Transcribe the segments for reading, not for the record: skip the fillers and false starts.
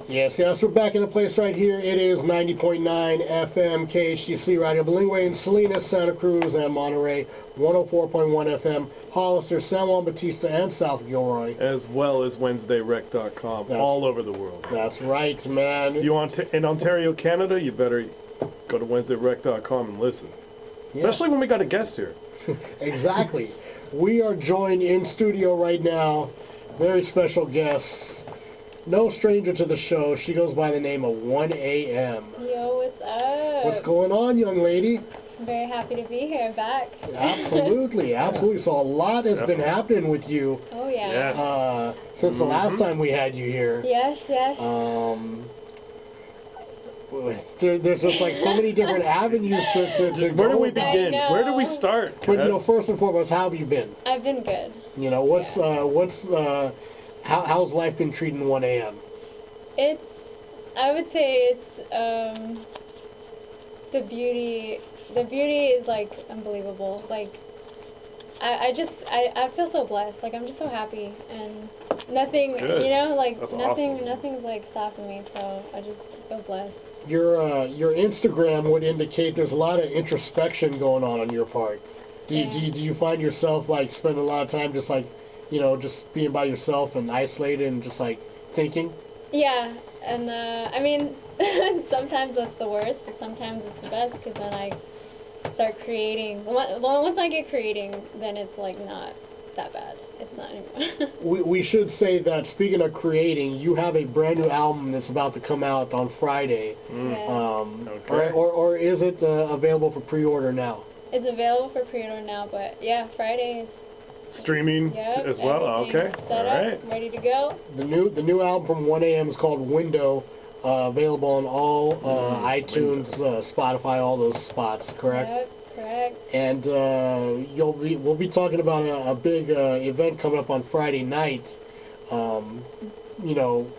Yes, we're back in the place right here. It is 90.9 FM KHDC Radio Bilingüe in Salinas, Santa Cruz, and Monterey. 104.1 FM, Hollister, San Juan Bautista, and South Gilroy. As well as WednesdayRec.com, all over the world. That's right, man. You want in Ontario, Canada, you better go to WednesdayRec.com and listen. Yeah. Especially when we got a guest here. Exactly. We are joined in studio right now. Very special guest. No stranger to the show. She goes by the name of 1 a.m. Yo, what's up? What's going on, young lady? I'm very happy to be here, back. Absolutely, absolutely. So a lot has been happening with you. Oh, yeah. Yes. Since the last time we had you here. Yes, yes. There's just like so many different avenues to Where do we begin? Where do we start? But, you know, first and foremost, how have you been? I've been good. You know, how's life been treating 1 a.m.? I would say it's, the beauty is, like, unbelievable. Like, I feel so blessed. Like, I'm just so happy, and nothing, you know, like, nothing's, like, stopping me, so I just feel blessed. Your Instagram would indicate there's a lot of introspection going on your part. Do you find yourself, like, spending a lot of time just, like, you know, just being by yourself and isolated and just, like, thinking? Yeah, and, I mean, sometimes that's the worst, but sometimes it's the best, because then I start creating. Once I get creating, then it's, like, not that bad. It's not anymore. we should say that, speaking of creating, you have a brand new album that's about to come out on Friday. Okay. Or is it available for pre-order now? It's available for pre-order now, but yeah, Friday is streaming as well. Okay. Set up, ready to go. The new album from 1 a.m. is called Window. Available on all iTunes, Spotify, all those spots. Correct. Yep, correct. And we'll be talking about a big event coming up on Friday night. You know,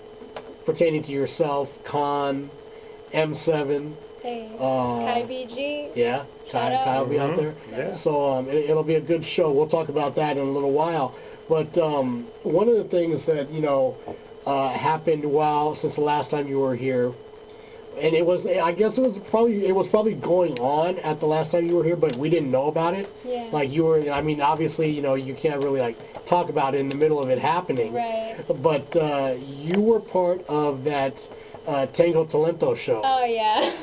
pertaining to yourself, Con, M7. Hey, Kai BG. Yeah, Kai will be out there. Yeah. So it'll be a good show. We'll talk about that in a little while. But one of the things that, you know, happened since the last time you were here, and I guess it was probably going on at the last time you were here, but we didn't know about it. Yeah. Like I mean, obviously, you know, you can't really, like, talk about it in the middle of it happening. Right. But you were part of that Tengo Talento show. Oh, yeah.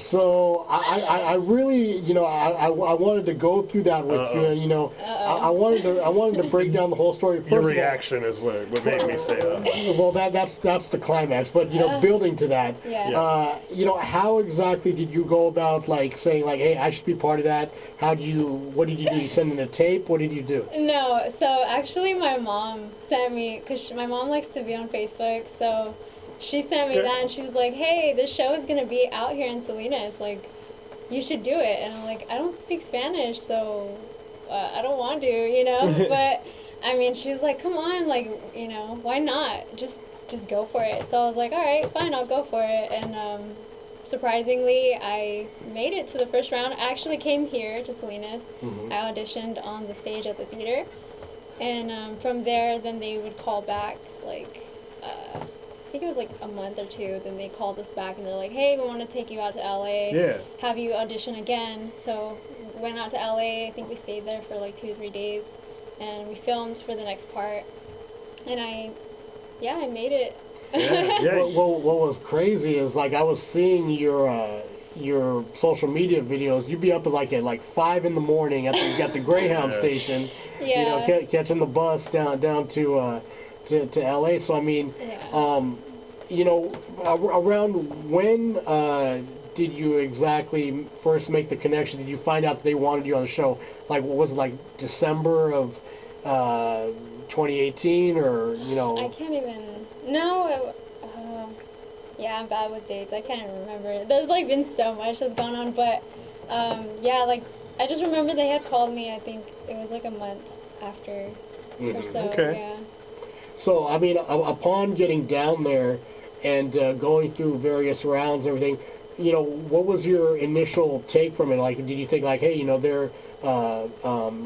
So I really, you know, I wanted to go through that with you, and, you know, I wanted to break down the whole story. First Your reaction is what made me say that. Well, that's the climax, but, you know, building to that, you know, how exactly did you go about, like, saying, like, hey, I should be part of that? What did you do? You send in a tape? What did you do? No, so actually my mom sent me, because my mom likes to be on Facebook, so she sent me that, and she was like, hey, this show is going to be out here in Salinas, like, you should do it. And I'm like, I don't speak Spanish, so I don't want to, you know, but, I mean, she was like, come on, like, you know, why not? Just go for it. So I was like, all right, fine, I'll go for it. And surprisingly, I made it to the first round. I actually came here to Salinas. I auditioned on the stage at the theater. And from there, then they would call back, like, I think it was like a month or two, then they called us back and they're like, hey, we want to take you out to LA, have you audition again. So we went out to LA. I think we stayed there for like 2 or 3 days, and we filmed for the next part, and I made it. What was crazy is, like, I was seeing your social media videos. You'd be up at like 5 in the morning at the Greyhound station, you know, catching the bus down to LA. So I mean, you know, around when did you exactly first make the connection? Did you find out that they wanted you on the show? Like, what was it, like December of 2018, or, you know? I can't even. No. Yeah, I'm bad with dates. I can't even remember. There's, like, been so much that's gone on, but yeah, like, I just remember they had called me. I think it was like a month after or so. Yeah. So, I mean, upon getting down there and going through various rounds and everything, you know, what was your initial take from it? Like, did you think, like, hey, you know, they're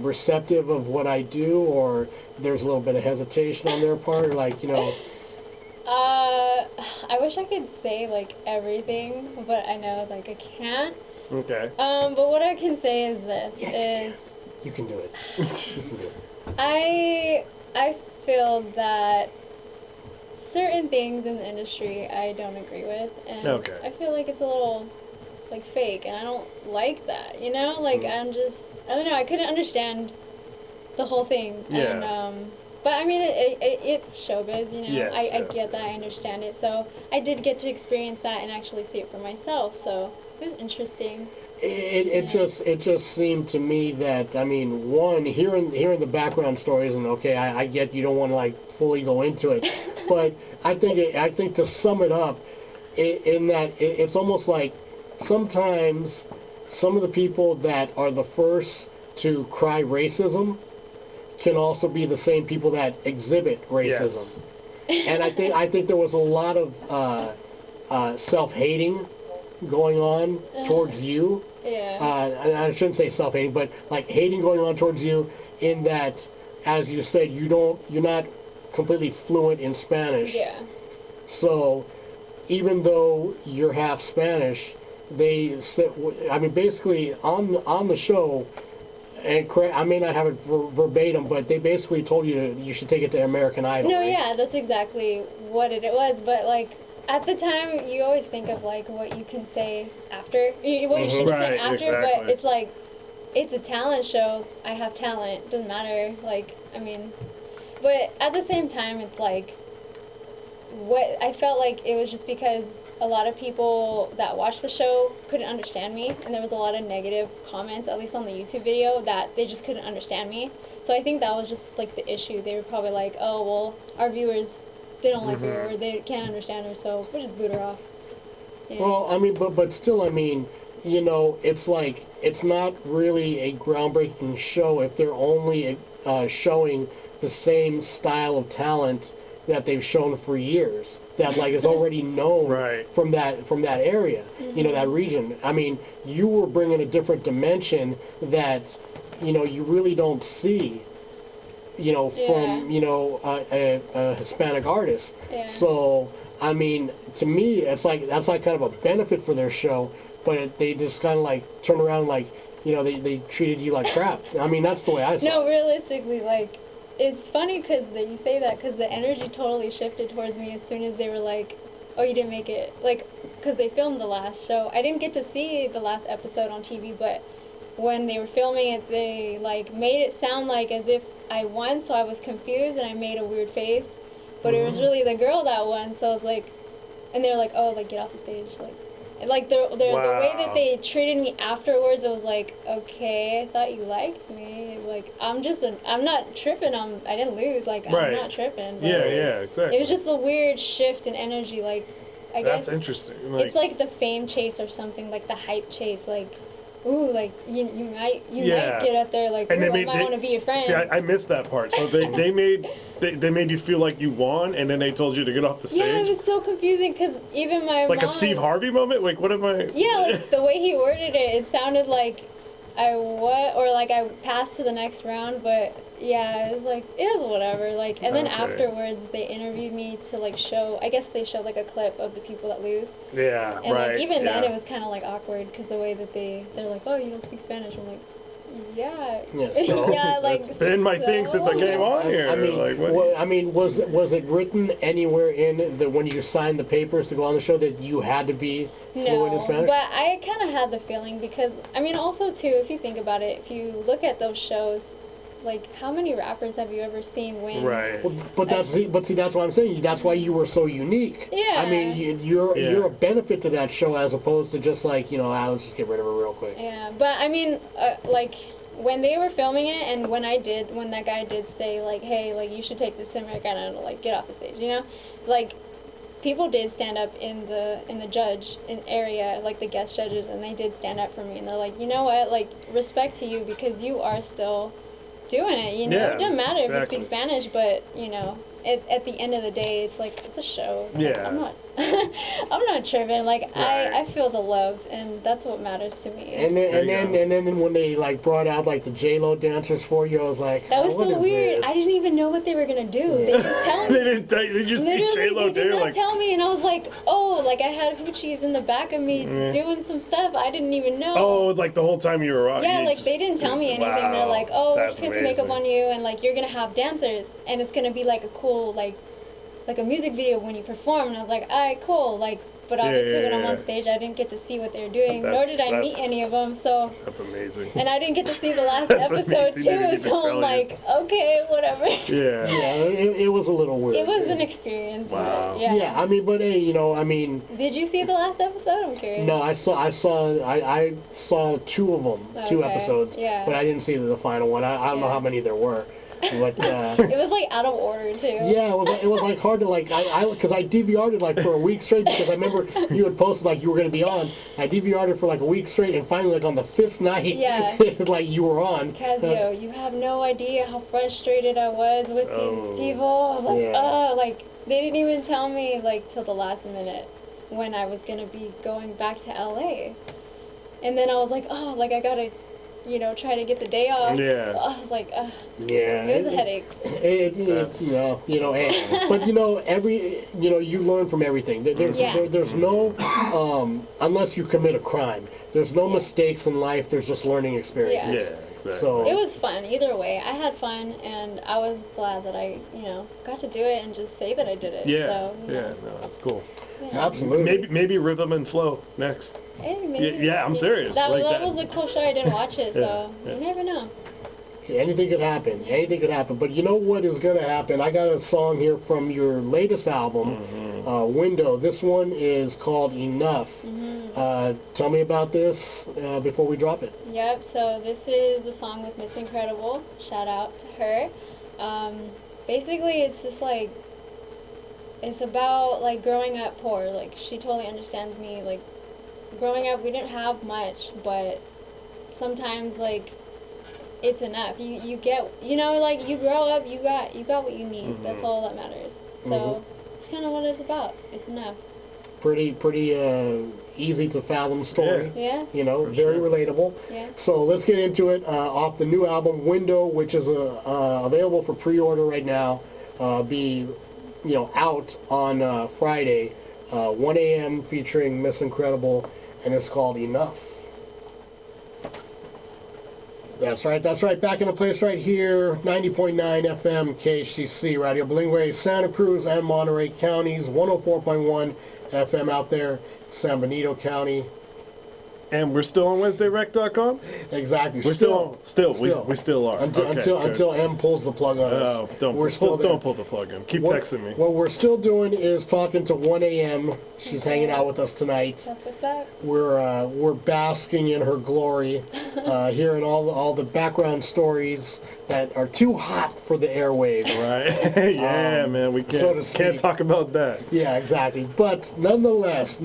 receptive of what I do, or there's a little bit of hesitation on their part, or, like, you know? I wish I could say like everything, but I know like I can't. Okay. But what I can say is this: you can do it. You can do it. I feel that certain things in the industry I don't agree with, and I feel like it's a little like fake, and I don't like that. You know, like I don't know. I couldn't understand the whole thing. Yeah. And, but I mean, it's showbiz, you know. Yes, I get that. I understand it. So I did get to experience that and actually see it for myself. So it was interesting. It just seemed to me that, I mean, one, hearing the background stories, and okay, I get you don't want to like fully go into it, but I think to sum it up, in that it's almost like sometimes some of the people that are the first to cry racism can also be the same people that exhibit racism. Yes. And I think there was a lot of self-hating going on towards you. Yeah. And I shouldn't say self-hating, but like hating going on towards you in that, as you said, you're not completely fluent in Spanish. Yeah. So even though you're half Spanish, they said, I mean, basically on the show, and I may not have it verbatim, but they basically told you should take it to American Idol. No, right? yeah, that's exactly what it was. But like at the time, you always think of like what you can say after, what you should say after. Exactly. But it's like it's a talent show. I have talent. Doesn't matter. Like I mean, but at the same time, it's like what I felt like it was just because a lot of people that watched the show couldn't understand me, and there was a lot of negative comments, at least on the YouTube video, that they just couldn't understand me. So I think that was just like the issue. They were probably like, oh well, our viewers, they don't like her, or they can't understand her, so we'll just boot her off. Yeah. Well, I mean, but still, I mean, you know, it's like it's not really a groundbreaking show if they're only showing the same style of talent that they've shown for years, that like is already known from that area, you know, that region. I mean, you were bringing a different dimension that, you know, you really don't see, you know, from, you know, a Hispanic artist. Yeah. So, I mean, to me, it's like that's like kind of a benefit for their show, but they just kind of like turn around like, you know, they treated you like crap. I mean, that's the way I saw it. No, realistically, like, it's funny because you say that because the energy totally shifted towards me as soon as they were like, oh, you didn't make it. Like, because they filmed the last show. I didn't get to see the last episode on TV, but when they were filming it, they, like, made it sound like as if I won, so I was confused and I made a weird face. But it was really the girl that won, so I was like, and they were like, oh, like, get off the stage. Like the way that they treated me afterwards, it was like, okay, I thought you liked me. Like, I'm not tripping. I didn't lose. Like, I'm not tripping. But yeah, exactly. It was just a weird shift in energy. Like, I guess that's interesting. It's like the fame chase or something, like the hype chase. Like, ooh, like you might get up there. Like, ooh, I might want to be your friend. See, I missed that part. So they made you feel like you won, and then they told you to get off the stage. Yeah, it was so confusing because even my like mom, a Steve Harvey moment. Like, what am I? Yeah, like the way he worded it, it sounded like or like I passed to the next round. But yeah, it was like it was whatever. Like, and then afterwards they interviewed me to like show. I guess they showed like a clip of the people that lose. Yeah, and like even then it was kind of like awkward because the way that they're like, oh, you don't speak Spanish. I'm like, yeah. So yeah, like it's been my thing since I came on here. I mean, was it written anywhere in when you signed the papers to go on the show that you had to be fluent in Spanish? No, but I kind of had the feeling because I mean, also too, if you think about it, if you look at those shows, like how many rappers have you ever seen win? Right. Well, but see, that's what I'm saying. That's why you were so unique. Yeah. I mean, you're a benefit to that show as opposed to just like, you know, let's just get rid of her real quick. Yeah, but I mean, like when they were filming it, and when that guy did say like, hey, like you should take this to America and like get off the stage, you know, like people did stand up in the judge area, like the guest judges, and they did stand up for me, and they're like, you know what, like respect to you because you are still doing it, you know. It doesn't matter if you speak Spanish, but you know, at the end of the day, it's like, it's a show. Yeah. Like, I'm not I'm not tripping. Like, Right. I feel the love, and that's what matters to me. And then when they like brought out like the J-Lo dancers for you, I was like, that was what so is weird. this? I didn't even know what they were gonna do. Yeah. They didn't tell me. They didn't tell you. Did you see Literally, J-Lo they did there? not Like, tell me, and I was like, oh, like I had hoochies in the back of me doing some stuff I didn't even know. oh, like the whole time you were on. Yeah, you like just- they didn't tell me anything. Wow, They're like, oh, we're that's just gonna put makeup amazing. on you, and like you're gonna have dancers, and it's gonna be like a cool like a music video when you perform. And I was like, all right, cool. Like, but obviously when I'm on stage, I didn't get to see what they were doing, nor did I meet any of them. So. That's amazing. And I didn't get to see the last That's episode amazing. They didn't too, get to so tell I'm you. like, okay, whatever. Yeah. Yeah, it was a little weird. It was an experience. Wow. But yeah. Yeah, I mean, but hey, you know, I mean. Did you see the last episode? I'm curious. No, I saw 2 of them, 2 Okay, episodes, yeah. but I didn't see the final one. I don't know Yeah. how many there were, but It was like out of order too. yeah, it was like hard to like because I DVR'd it like for a week straight because I remember you had posted like you were gonna be on. I DVR'd it for like a week straight, and finally like on the 5th night, Yeah. like you were on. Kazzeo, you have no idea how frustrated I was with these people. I was like, Yeah. like they didn't even tell me like till the last minute when I was gonna be going back to LA, and then I was like, oh, like I gotta, you know, try to get the day off. Yeah. I was like, Yeah, it was a headache. It's but you know you learn from everything. There's no unless you commit a crime. There's no mistakes in life. There's just learning experiences. Yeah, exactly. So It was fun either way. I had fun, and I was glad that I, you know, got to do it and just say that I did it. Yeah. So, you know, No, that's cool. yeah. absolutely. Maybe Rhythm and Flow next. Hey, maybe. Yeah, I'm serious. That, Like that that. was a cool show. I didn't watch it, so Yeah. you never know. Anything could happen. Anything could happen. But you know what is going to happen? I got a song here from your latest album, Window. This one is called Enough. Tell me about this before we drop it. Yep, so this is the song with Miss Incredible. Shout out to her. Basically, it's just like, it's about like growing up poor. Like, she totally understands me. Like, growing up, we didn't have much, but sometimes like it's enough. You get, you know, like you grow up, you got what you need. That's all that matters. So it's kind of what it's about. It's enough. Pretty easy to fathom story. Yeah. You know, very relatable. Yeah. So let's get into it. Off the new album Window, which is available for pre-order right now. Be out on Friday, 1 a.m. featuring Miss Incredible, and it's called Enough. That's right. Back in the place right here, 90.9 FM KHDC Radio Bilingüe, Santa Cruz and Monterey counties, 104.1 FM out there, San Benito County. And we're still on WednesdayRec.com? Exactly. We're still we still are. Until M pulls the plug on us. Don't pull the plug in. Keep texting me. What we're still doing is talking to 1 a.m. She's hanging out with us tonight. That's what's up. We're basking in her glory, hearing all the background stories that are too hot for the airwaves. Right. Yeah, man. We can't talk about that. Yeah, exactly. But nonetheless,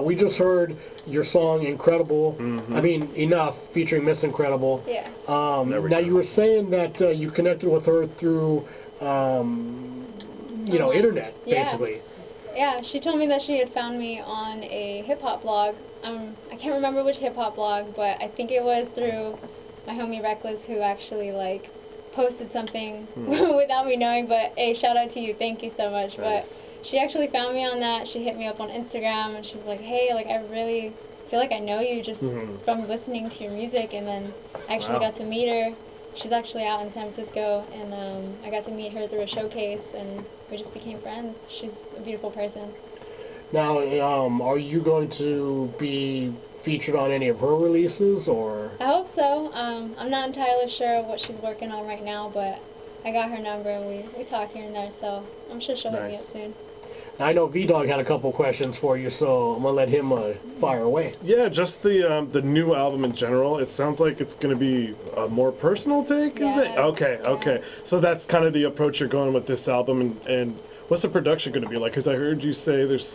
we just heard your song Incredible. I mean, Enough, featuring Miss Incredible. Yeah. Now you were saying that you connected with her through, internet, basically. Yeah, she told me that she had found me on a hip-hop blog. I can't remember which hip-hop blog, but I think it was through my homie Reckless, who actually, like, posted something without me knowing. But, hey, shout out to you. Thank you so much. Nice. But she actually found me on that. She hit me up on Instagram, and she was like, hey, like, I really feel like I know you just from listening to your music. And then I actually got to meet her. She's actually out in San Francisco, and I got to meet her through a showcase, and we just became friends. She's a beautiful person. Now, are you going to be featured on any of her releases, or? I hope so. I'm not entirely sure what she's working on right now, but I got her number, and we talk here and there, so I'm sure she'll hit me up soon. I know V-Dog had a couple questions for you, so I'm going to let him fire away. Yeah, just the new album in general. It sounds like it's going to be a more personal take, is it? Okay. So that's kind of the approach you're going with this album, and what's the production going to be like? Because I heard you say there's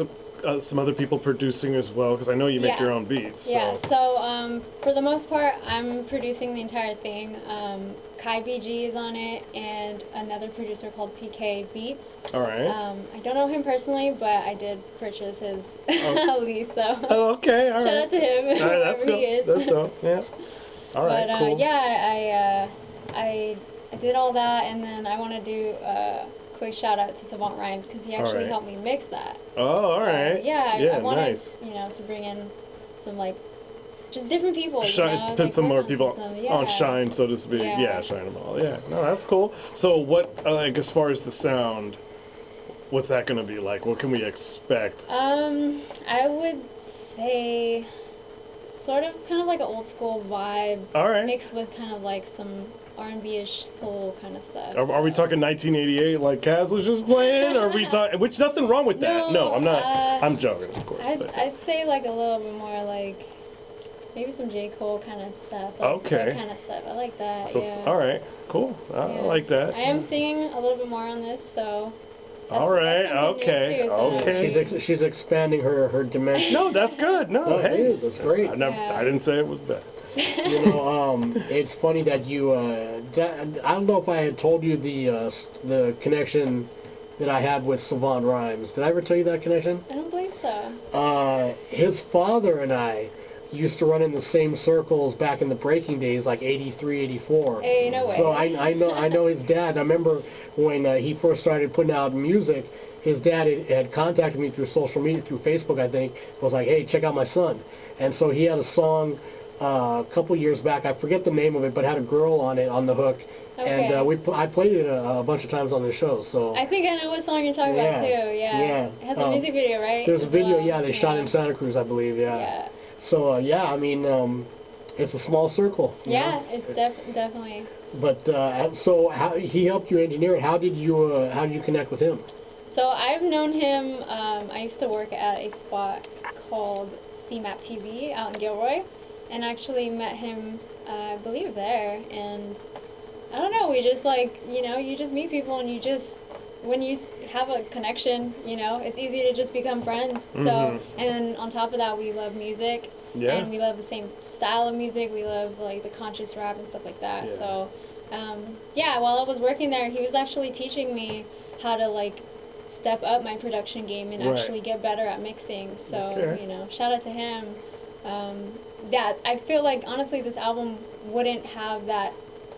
some other people producing as well? Because I know you make your own beats. So. Yeah, so for the most part, I'm producing the entire thing. Kai BG is on it, and another producer called PK Beats. All right. I don't know him personally, but I did purchase his lease, so. Oh, okay, all right. Shout out to him, that's wherever he is. That's dope, yeah. All right, but, cool. yeah, I did all that, and then I want to do a quick shout out to Savant Rhymes, because he actually helped me mix that. Oh, all right. I wanted, nice. you know, to bring in some, like, just different people, Put like some more people on shine, so to speak. Yeah. Shine them all. Yeah, no, that's cool. So what, like, as far as the sound, what's that going to be like? What can we expect? I would say sort of kind of like an old school vibe. All right. Mixed with kind of like some R&B-ish soul kind of stuff. Are we talking 1988 like Kaz was just playing? Or are we talking, which nothing wrong with that. No, I'm not. I'm joking, of course. I'd say like a little bit more like maybe some J. Cole kind of stuff. Like okay. That kind of stuff. I like that. So, all right. Cool. I like that. I am singing a little bit more on this, so. All right. Okay. Okay. She's expanding her dimension. No, that's good. No, hey, it is. That's great. I didn't say it was bad. You know, it's funny that you. I don't know if I had told you the connection that I had with Savant Rhymes. Did I ever tell you that connection? I don't believe so. His father and I used to run in the same circles back in the breaking days, like 83, 84. Hey, no way. So I know his dad. I remember when he first started putting out music, his dad had contacted me through social media, through Facebook, I think, was like, hey, check out my son. And so he had a song a couple years back, I forget the name of it, but had a girl on it, on the hook. Okay. And I played it a bunch of times on the show. So I think I know what song you're talking about too. Yeah. It has a music video, right? There's a video. They shot in Santa Cruz, I believe. Yeah. So I mean, it's a small circle. You know? It's definitely. But so he helped you engineer it. How did you connect with him? So I've known him. I used to work at a spot called CMAP TV out in Gilroy, and actually met him, I believe there. And I don't know. We just you just meet people, and when you have a connection, it's easy to just become friends. Mm-hmm. So, and on top of that, we love music, and we love the same style of music. We love like the conscious rap and stuff like that. Yeah. So, while I was working there, he was actually teaching me how to like step up my production game and actually get better at mixing. So, shout out to him. I feel like honestly, this album wouldn't have that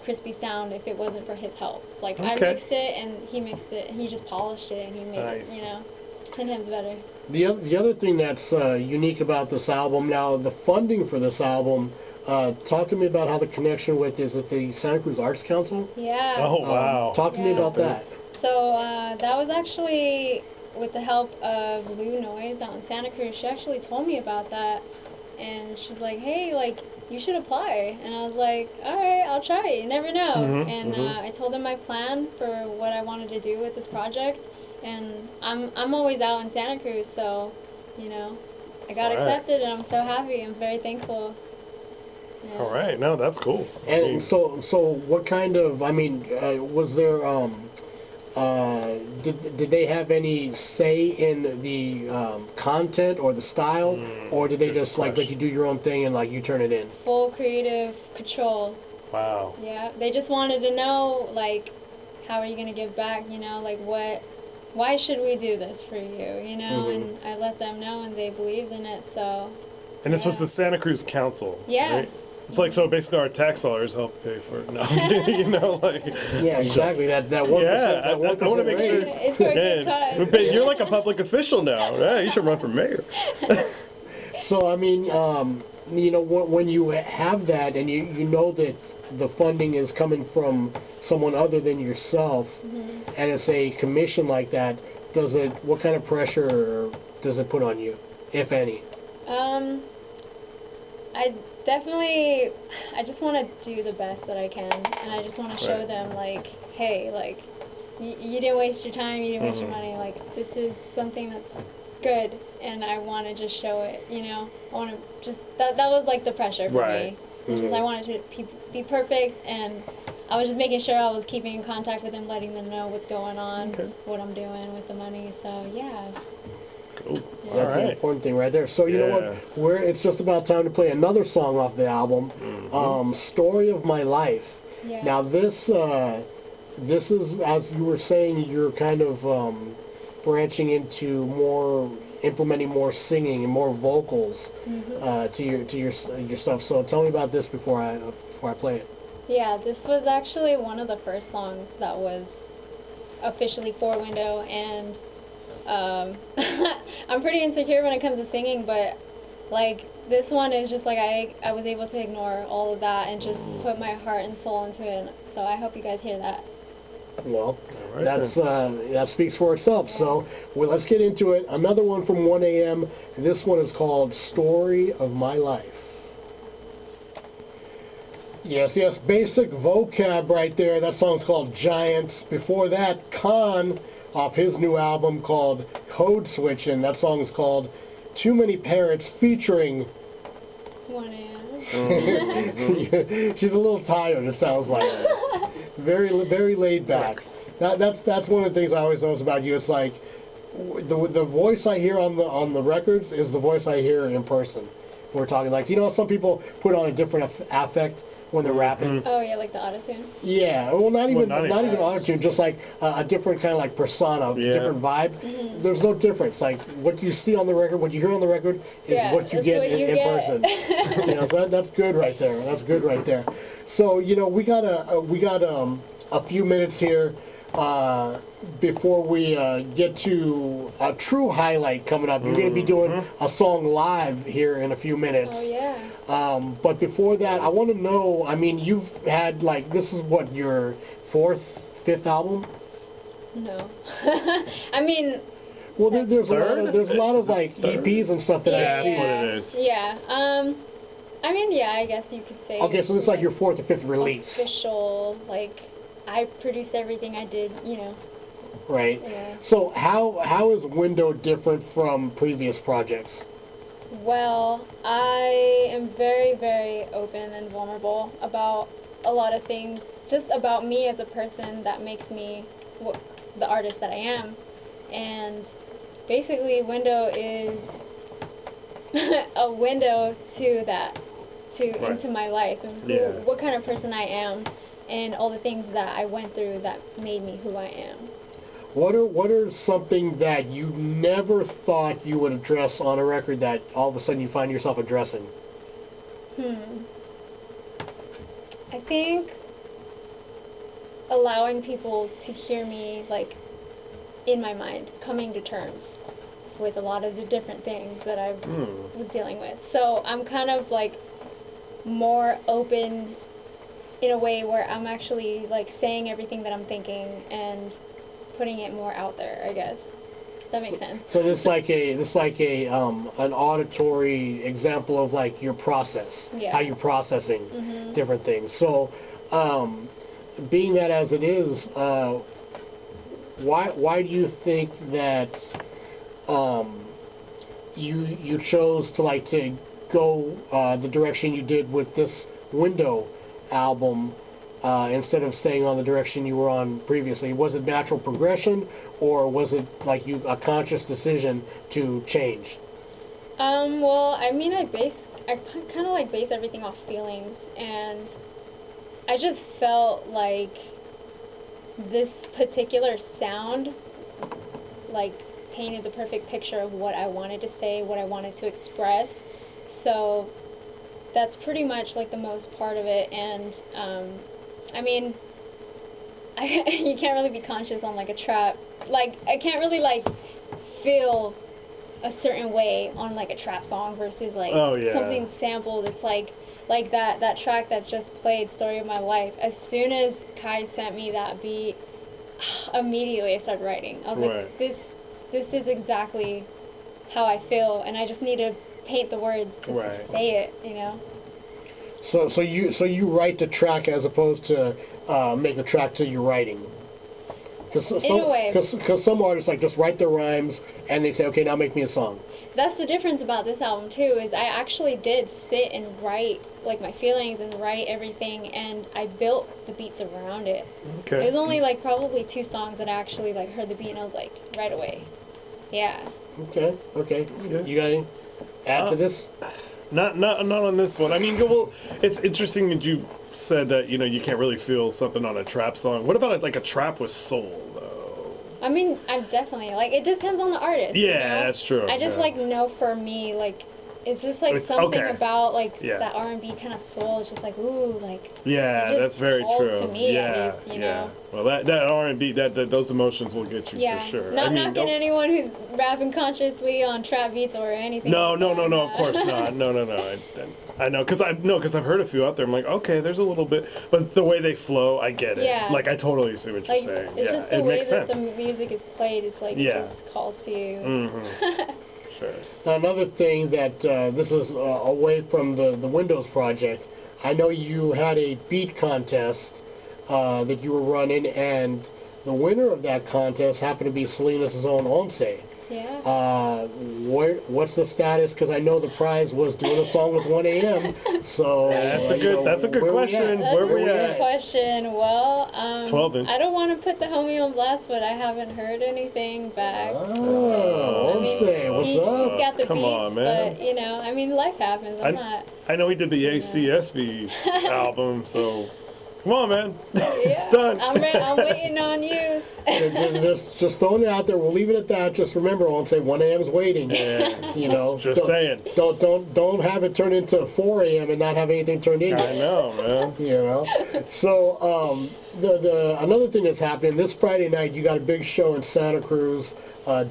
crispy sound if it wasn't for his help. Like I mixed it and he mixed it and he just polished it and he made it, 10 times better. The other thing that's unique about this album, now the funding for this album, talk to me about how the connection with, is it the Santa Cruz Arts Council? Yeah. Oh wow. Talk to me about that. So that was actually with the help of Lou Noise out in Santa Cruz. She actually told me about that. And she's like, hey, like, you should apply. And I was like, all right, I'll try. You never know. I told them my plan for what I wanted to do with this project. And I'm always out in Santa Cruz, so, I got accepted, and I'm so happy. I'm very thankful. Yeah. All right. No, that's cool. And so what kind of, was there, did they have any say in the content or the style, or did they just let you do your own thing and like you turn it in? Full creative control. Wow. Yeah, they just wanted to know like, how are you gonna give back? Like why should we do this for you? And I let them know, and they believed in it. So. And this was the Santa Cruz Council. Yeah. Right? It's like, so basically our tax dollars help pay for it. No, Yeah, exactly. That 1%. I want to make sure. It's for a good cause. You're like a public official now. Yeah, you should run for mayor. So I mean, when you have that and you know that the funding is coming from someone other than yourself, and it's a commission like that, what kind of pressure does it put on you, if any? I just want to do the best that I can, and I just want to show them, like, hey, like, you didn't waste your time, you didn't waste your money, like, this is something that's good, and I want to just show it, I want to just, that was, like, the pressure for me. Because I wanted to be perfect, and I was just making sure I was keeping in contact with them, letting them know what's going on, what I'm doing with the money, so, yeah. Cool. That's the important thing right there. So you know what? It's just about time to play another song off the album, "Story of My Life." Yeah. Now this is, as you were saying, you're kind of branching into implementing more singing and more vocals to your stuff. So tell me about this before I play it. Yeah, this was actually one of the first songs that was officially for Window, and I'm pretty insecure when it comes to singing, but like this one is just like I was able to ignore all of that and just put my heart and soul into it. So I hope you guys hear that. Well, that speaks for itself. Yeah. So let's get into it. Another one from 1 a.m. This one is called "Story of My Life." Yes, basic vocab right there. That song's called Giants. Before that, Khan, off his new album called Code Switchin'. That song is called Too Many Parents, featuring 1 a.m. She's a little tired, it sounds like. Very laid back. That's one of the things I always notice about you. It's like the voice I hear on the records is the voice I hear in person. We're talking like, you know, some people put on a different affect when they're rapping. Oh yeah, like the autotune. Yeah, well, not even autotune, just like a different kind of like persona, different vibe. There's no difference. Like what you see on the record, what you hear on the record, is what you get in person. You know, so that's good right there. That's good right there. So you know, we got a few minutes here before we get to a true highlight coming up. You're going to be doing a song live here in a few minutes. Oh, yeah. But before that, I want to know, I mean, you've had, like, this is what, your fifth album? No. I mean... Well, there's a lot of, like, EPs and stuff that I've seen. That's what it is. Yeah. I mean, yeah, I guess you could say... Okay, so this is like your fourth or fifth release. Official, like... I produced everything I did, you know. Right. Yeah. So how is Window different from previous projects? Well, I am very, very open and vulnerable about a lot of things, just about me as a person that makes me the artist that I am. And basically Window is a window to that, into my life and what kind of person I am. And all the things that I went through that made me who I am. What are something that you never thought you would address on a record that all of a sudden you find yourself addressing? I think allowing people to hear me, like, in my mind, coming to terms with a lot of the different things that I was dealing with. So I'm kind of, like, more open in a way where I'm actually like saying everything that I'm thinking and putting it more out there, I guess. Does that make sense? So this like an auditory example of like your process, how you're processing different things. So being that as it is, why do you think that you chose to go the direction you did with this Window album instead of staying on the direction you were on previously? Was it natural progression, or was it like a conscious decision to change? Well, I mean, I kind of like base everything off feelings, and I just felt like this particular sound like painted the perfect picture of what I wanted to say, what I wanted to express. So that's pretty much like the most part of it. And I mean, you can't really be conscious on like a trap. Like I can't really like feel a certain way on like a trap song versus like something sampled. It's like that track that just played, "Story of My Life." As soon as Kai sent me that beat, immediately I started writing. I was like, this is exactly how I feel, and I just need to paint the words to say it, you know. So you write the track as opposed to make the track to your writing. In a way. Because some artists like just write their rhymes and they say, okay, now make me a song. That's the difference about this album too, is I actually did sit and write like my feelings and write everything, and I built the beats around it. Okay. It was only like probably 2 songs that I actually like heard the beat and I was like, right away, Yeah. Okay. You got any add to this? Not on this one. I mean, well, it's interesting that you said that you can't really feel something on a trap song. What about like a trap with soul though? I mean, I definitely it depends on the artist. Yeah, that's true. I just know for me it's just it's something about that R&B kind of soul. It's just ooh, Yeah, that's very true. To me, yeah, at least, you know. Well, that R&B, those emotions will get you for sure. Not knocking anyone who's rapping consciously on trap beats or anything. No, of course not. No. I know, because I've heard a few out there. I'm like, okay, there's a little bit, but the way they flow, I get it. Yeah. I totally see what you're saying. It's just the way that sense. the music is played. It's it just calls to you. Mm-hmm. Sure. Now, another thing that this is away from the Windows project. I know you had a beat contest that you were running, and the winner of that contest happened to be Salinas' own Once. Yeah. What's the status? Because I know the prize was doing a song with 1 a.m. So that's a good question. Where we at? Good question. Well, 12-inch. I don't want to put the homie on blast, but I haven't heard anything back. Oh, what's up? He's got the Come beats, on, man. but I mean, life happens. I know he did the ACSB album, so. Come on, man. Yeah, It's done. I'm waiting on you. just throwing it out there. We'll leave it at that. Just remember, I'll say 1 a.m. is waiting. Yeah. Just saying. Don't have it turn into 4 a.m. and not have anything turned in. I know, man. So another thing that's happening this Friday night, you got a big show in Santa Cruz,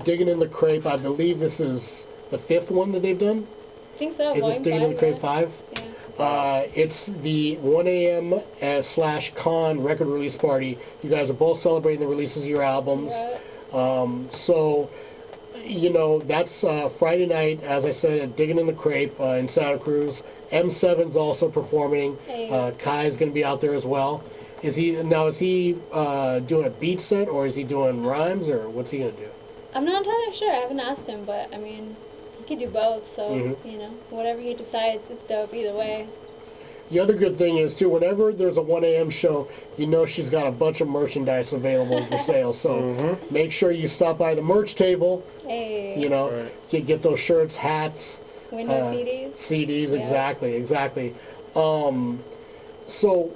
Digging in the Crepe. I believe this is the 5th one that they've done. I think so. Is this Digging in the Crepe 5? Yeah. It's the 1 a.m. / Con record release party. You guys are both celebrating the releases of your albums. Right. So, that's Friday night, as I said, at Digging in the Crepe in Santa Cruz. M7's also performing. Hey. Kai's going to be out there as well. Is he doing a beat set, or is he doing rhymes, or what's he going to do? I'm not entirely sure. I haven't asked him, but I mean, he could do both, so, whatever he decides, it's dope either way. The other good thing is, too, whenever there's a 1 a.m. show, she's got a bunch of merchandise available for sale. So make sure you stop by the merch table. Hey. You get those shirts, hats. Window CDs. CDs, yeah. Exactly. So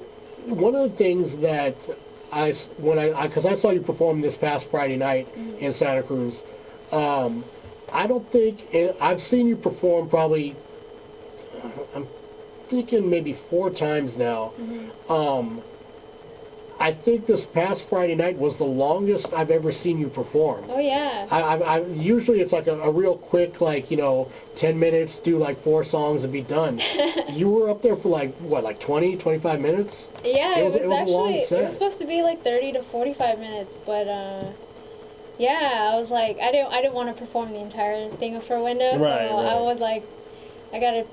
one of the things that because I saw you perform this past Friday night in Santa Cruz, I don't think I've seen you perform probably. I'm thinking maybe 4 times now. I think this past Friday night was the longest I've ever seen you perform. Oh yeah. I usually it's like a real quick 10 minutes, do 4 songs and be done. You were up there for 20, 25 minutes? Yeah, it was actually a long set. It was supposed to be 30 to 45 minutes, but yeah, I was I didn't want to perform the entire thing for Windows, so I was I gotta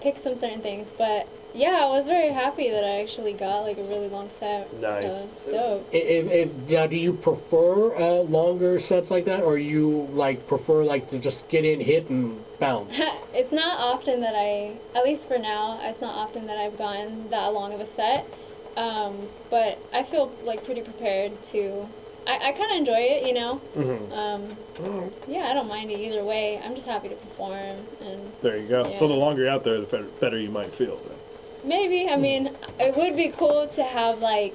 pick some certain things, but yeah, I was very happy that I actually got a really long set. Nice. So it's dope. Now, do you prefer longer sets like that, or you prefer to just get in, hit, and bounce? It's not often that at least for now, it's not often that I've gotten that long of a set. But I feel pretty prepared to. I kind of enjoy it, Yeah, I don't mind it either way. I'm just happy to perform. And there you go. Yeah. So the longer you're out there, the better you might feel. Then. Maybe. I mean, it would be cool to have a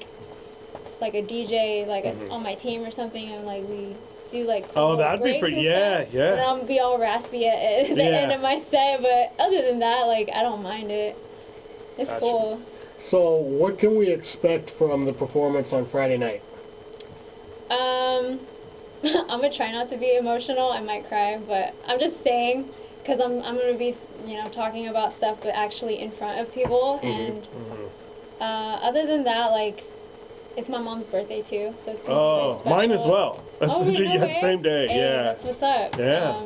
DJ on my team or something, and we do oh, that'd be pretty. Yeah. And I'll be all raspy at the end of my set, but other than that, I don't mind it. It's Gotcha. cool. So, what can we expect from the performance on Friday night? I'm gonna try not to be emotional. I might cry, but I'm just saying because I'm gonna be talking about stuff, but actually in front of people. And other than that, it's my mom's birthday too, so it's gonna be very mine as well. That's oh, you had the same day. Hey, yeah. That's what's up. Yeah.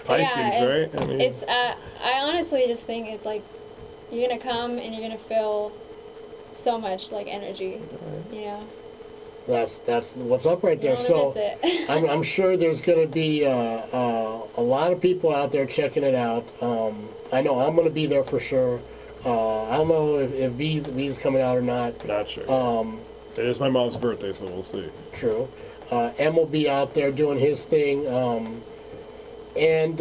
Pisces, right? I mean, it's I honestly just think it's you're gonna come and you're gonna feel so much energy, That's what's up right there. So I'm sure there's going to be a lot of people out there checking it out. I know I'm going to be there for sure. I don't know if V's coming out or not. Not sure. It is my mom's birthday, so we'll see. True. M will be out there doing his thing. And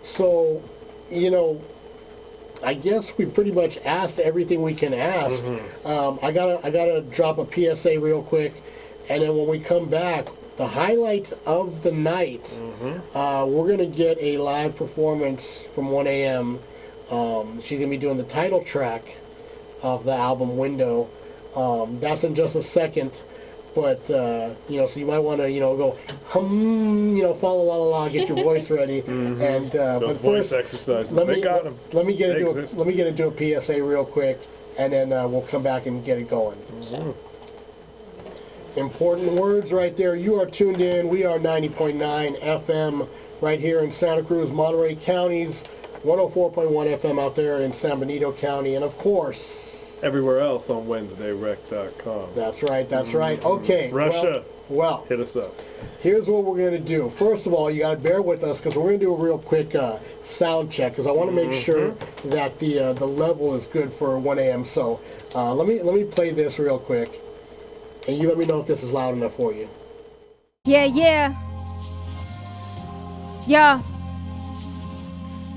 so, you know, I guess we pretty much asked everything we can ask. I gotta drop a PSA real quick, and then when we come back, the highlights of the night, we're gonna get a live performance from 1 a.m. She's gonna be doing the title track of the album Window. That's in just a second. But, you know, so you might want to, you know, go hum, you know, fa la la la, get your voice ready. And those but voice first, exercises, let they me got them. let me get into a PSA real quick, and then we'll come back and get it going. Important words right there. You are tuned in. We are 90.9 FM right here in Santa Cruz, Monterey counties, 104.1 FM out there in San Benito County, and of course, everywhere else on WednesdayRec.com. That's right, that's right. Okay. Russia. Well, hit us up. Here's what we're going to do. First of all, you got to bear with us because we're going to do a real quick sound check because I want to make sure that the level is good for 1 a.m. So let me play this real quick, and you let me know if this is loud enough for you. Yeah.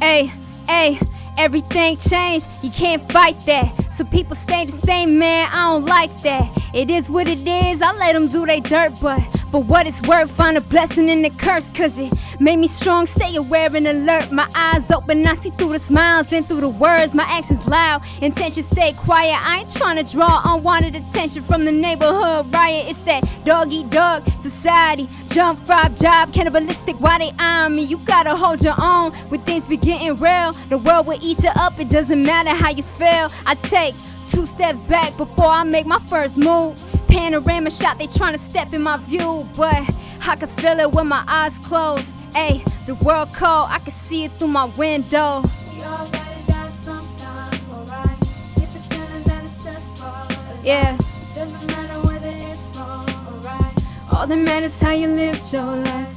Hey. Everything changed, you can't fight that. So people stay the same, man, I don't like that. It is what it is, I let them do they dirt, but for what it's worth, find a blessing in the curse, cause it made me strong, stay aware and alert. My eyes open, I see through the smiles and through the words. My actions loud, intentions stay quiet. I ain't trying to draw unwanted attention from the neighborhood riot. It's that dog-eat-dog society, jump, frog, job, cannibalistic, why they eyeing me? You gotta hold your own when things be getting real. The world will eat you up, it doesn't matter how you feel. I take 2 steps back before I make my first move. Panorama shot, they tryna step in my view, but I can feel it with my eyes closed. Ayy, the world cold, I can see it through my window. We all gotta die sometime, alright. Get the feeling that it's just part of life. Yeah, it doesn't matter whether it's wrong or right. All that matters how you lived your life.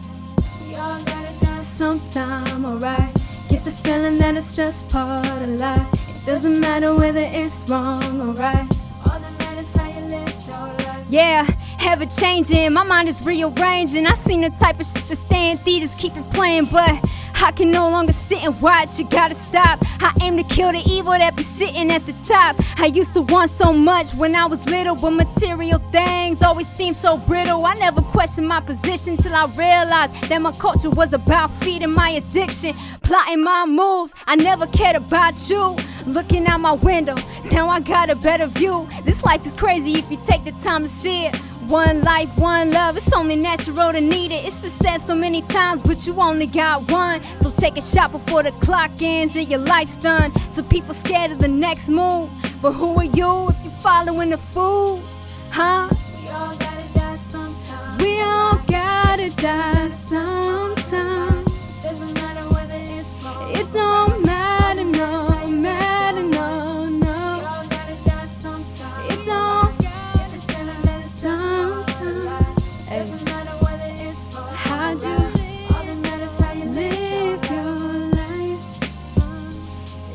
We all gotta die sometime, alright. Get the feeling that it's just part of life. It doesn't matter whether it's wrong or right. All that matters how you lived your life. Yeah, ever changing, my mind is rearranging. I seen the type of shit that stay in theaters, keep replaying, but I can no longer sit and watch, you gotta stop. I aim to kill the evil that be sitting at the top. I used to want so much when I was little, but material things always seem so brittle. I never questioned my position till I realized that my culture was about feeding my addiction, plotting my moves. I never cared about you. Looking out my window, now I got a better view. This life is crazy if you take the time to see it. One life, one love, it's only natural to need it. It's been said so many times, but you only got one. So take a shot before the clock ends and your life's done. So people scared of the next move, but who are you if you're following the fools, huh? We all gotta die sometime. We all gotta die sometime. Doesn't matter whether it's wrong. It don't matter, no, matter, no, no. We all gotta die sometime. It don't. Doesn't matter whether it's wrong. How'd you live? All that matters how you live your life.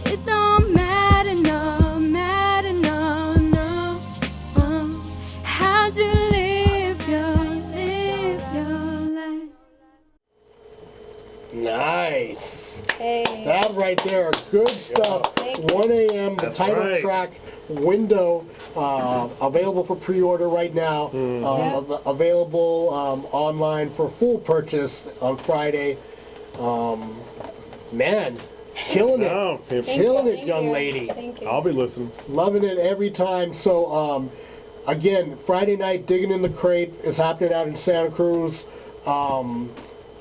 It don't matter, no, matter, no, no. How'd you live your life? Nice. Hey. That right there, good stuff. 1 a.m. The title track, Window, available for pre-order right now. Available online for full purchase on Friday. Man, killing it. Killing it, young lady. Thank you. I'll be listening. Loving it every time. So, again, Friday night, Digging in the Crate is happening out in Santa Cruz.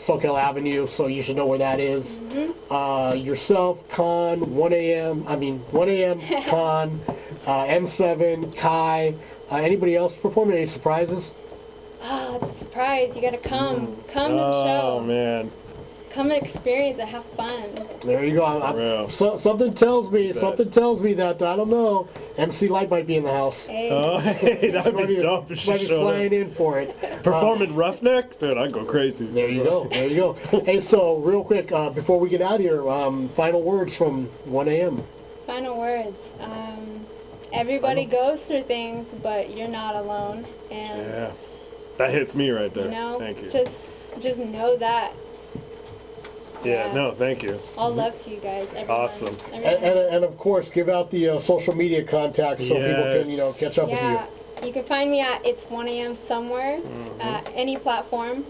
Soquel Avenue, so you should know where that is. Yourself, Con, 1 a.m., Con, M7, Kai, anybody else performing? Any surprises? Ah, it's a surprise. You gotta come. Come to the show. Oh, man. Come and experience it. Have fun. There you go. Something tells me that, I don't know, MC Light might be in the house. Hey. Oh, hey, that'd be dope if she might be showed flying up. in for it. Performing Roughneck? Dude, I'd go crazy. There you go. Hey, so real quick, before we get out of here, final words from 1 a.m. Final words. Everybody goes through things, but you're not alone. And yeah, that hits me right there. you know, Thank you. Just know that. Yeah, no, thank you. All love to you guys. Everyone. Awesome. And of course, give out the social media contacts so people can, catch up with you. You can find me at It's 1 a.m. somewhere, any platform.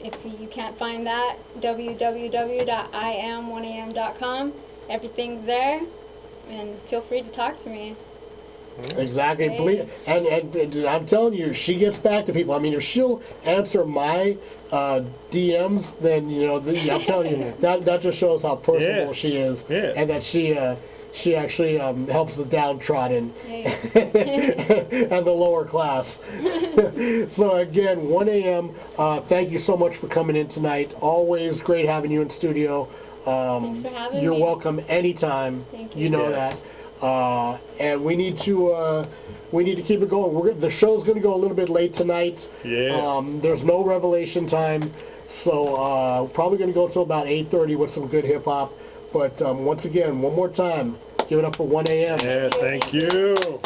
If you can't find that, www.iam1am.com. Everything's there, and feel free to talk to me. Exactly. And I'm telling you, she gets back to people. I mean, if she'll answer my DMs, then, I'm telling you, that just shows how personable she is, and that she actually helps the downtrodden and the lower class. So again, 1 a.m., thank you so much for coming in tonight. Always great having you in studio. Thanks for having me. You're welcome anytime. Thank you. You know that. And we need to keep it going. The show's going to go a little bit late tonight. Yeah. There's no revelation time, so probably going to go till about 8:30 with some good hip hop. But once again, one more time, give it up for 1 a.m. Yeah, thank you.